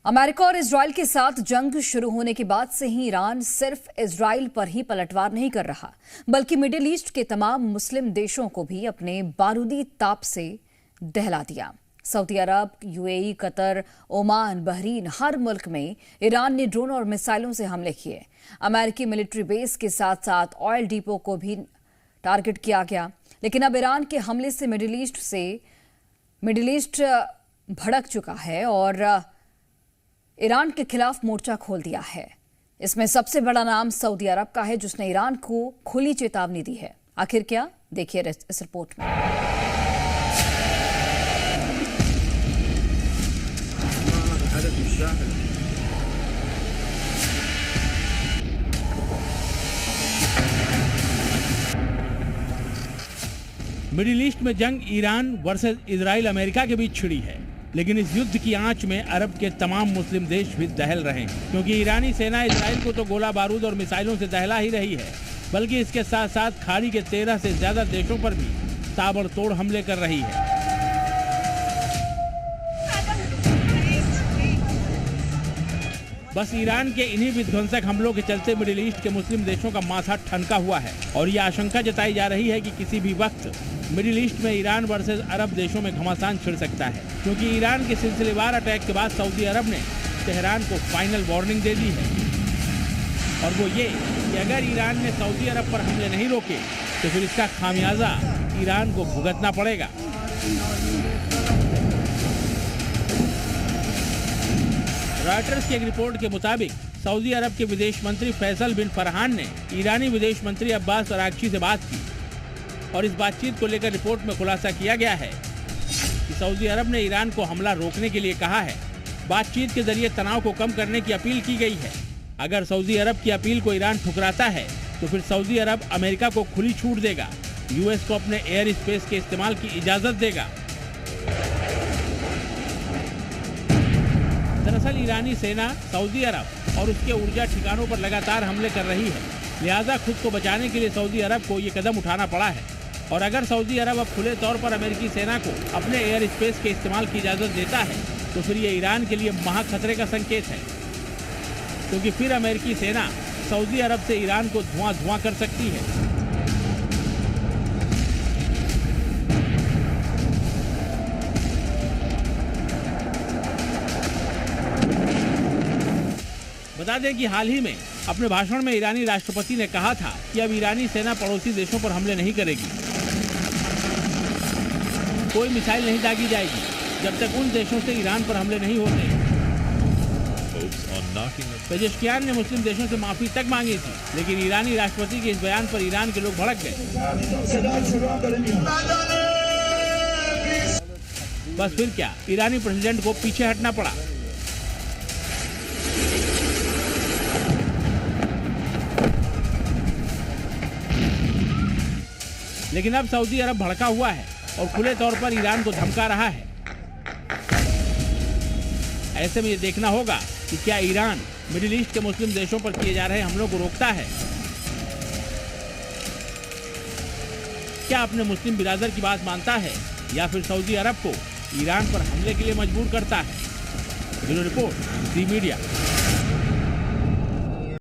America और Israel के साथ जंग शुरू होने के बाद से ही ईरान सिर्फ इजराइल पर ही पलटवार नहीं कर रहा, बल्कि मिडिल ईस्ट के तमाम मुस्लिम देशों को भी अपने बारूदी ताप से दहला दिया। सऊदी अरब, यूएई, कतर, ओमान, बहरीन, हर मुल्क में ईरान ने ड्रोन और मिसाइलों से हमले किए। अमेरिकी मिलिट्री बेस के साथ साथ ऑयल डिपो को भी टारगेट किया गया। लेकिन अब ईरान के हमले से मिडिल ईस्ट भड़क चुका है और ईरान के खिलाफ मोर्चा खोल दिया है। इसमें सबसे बड़ा नाम सऊदी अरब का है, जिसने ईरान को खुली चेतावनी दी है। आखिर क्या, देखिए इस रिपोर्ट में। मिडिल ईस्ट में जंग ईरान वर्सेस इजराइल अमेरिका के बीच छिड़ी है, लेकिन इस युद्ध की आंच में अरब के तमाम मुस्लिम देश भी दहल रहे हैं, क्योंकि ईरानी सेना इजराइल को तो गोला बारूद और मिसाइलों से दहला ही रही है, बल्कि इसके साथ साथ खाड़ी के 13 से ज्यादा देशों पर भी ताबड़तोड़ हमले कर रही है। बस ईरान के इन्हीं विध्वंसक हमलों के चलते मिडिल ईस्ट के मुस्लिम देशों का माथा ठनका हुआ है और ये आशंका जताई जा रही है कि किसी भी वक्त मिडिल ईस्ट में ईरान वर्सेस अरब देशों में घमासान छिड़ सकता है, क्योंकि ईरान के सिलसिलेवार अटैक के बाद सऊदी अरब ने तेहरान को फाइनल वार्निंग दे दी है, और वो ये कि अगर ईरान ने सऊदी अरब पर हमले नहीं रोके तो फिर इसका खामियाजा ईरान को भुगतना पड़ेगा। रॉयटर्स की एक रिपोर्ट के मुताबिक सऊदी अरब के विदेश मंत्री फैसल बिन फरहान ने ईरानी विदेश मंत्री अब्बास अरागची से बात की और इस बातचीत को लेकर रिपोर्ट में खुलासा किया गया है कि सऊदी अरब ने ईरान को हमला रोकने के लिए कहा है। बातचीत के जरिए तनाव को कम करने की अपील की गई है। अगर सऊदी अरब की अपील को ईरान ठुकराता है तो फिर सऊदी अरब अमेरिका को खुली छूट देगा, यूएस को अपने एयर स्पेस के इस्तेमाल की इजाजत देगा। दरअसल ईरानी सेना सऊदी अरब और उसके ऊर्जा ठिकानों पर लगातार हमले कर रही है, लिहाजा खुद को बचाने के लिए सऊदी अरब को ये कदम उठाना पड़ा है। और अगर सऊदी अरब अब खुले तौर पर अमेरिकी सेना को अपने एयर स्पेस के इस्तेमाल की इजाज़त देता है तो फिर ये ईरान के लिए महा खतरे का संकेत है, क्योंकि फिर अमेरिकी सेना सऊदी अरब से ईरान को धुआं कर सकती है। बता दें कि हाल ही में अपने भाषण में ईरानी राष्ट्रपति ने कहा था कि अब ईरानी सेना पड़ोसी देशों पर हमले नहीं करेगी, कोई मिसाइल नहीं दागी जाएगी जब तक उन देशों से ईरान पर हमले नहीं होते। पेजेश्कियान ने मुस्लिम देशों से माफी तक मांगी थी, लेकिन ईरानी राष्ट्रपति के इस बयान पर ईरान के लोग भड़क गए। बस फिर क्या, ईरानी प्रेसिडेंट को पीछे हटना पड़ा। लेकिन अब सऊदी अरब भड़का हुआ है और खुले तौर पर ईरान को धमका रहा है। ऐसे में ये देखना होगा कि क्या ईरान मिडिल ईस्ट के मुस्लिम देशों पर किए जा रहे हमलों को रोकता है, क्या अपने मुस्लिम बिरादर की बात मानता है, या फिर सऊदी अरब को ईरान पर हमले के लिए मजबूर करता है। ब्यूरो रिपोर्ट, ज़ी मीडिया।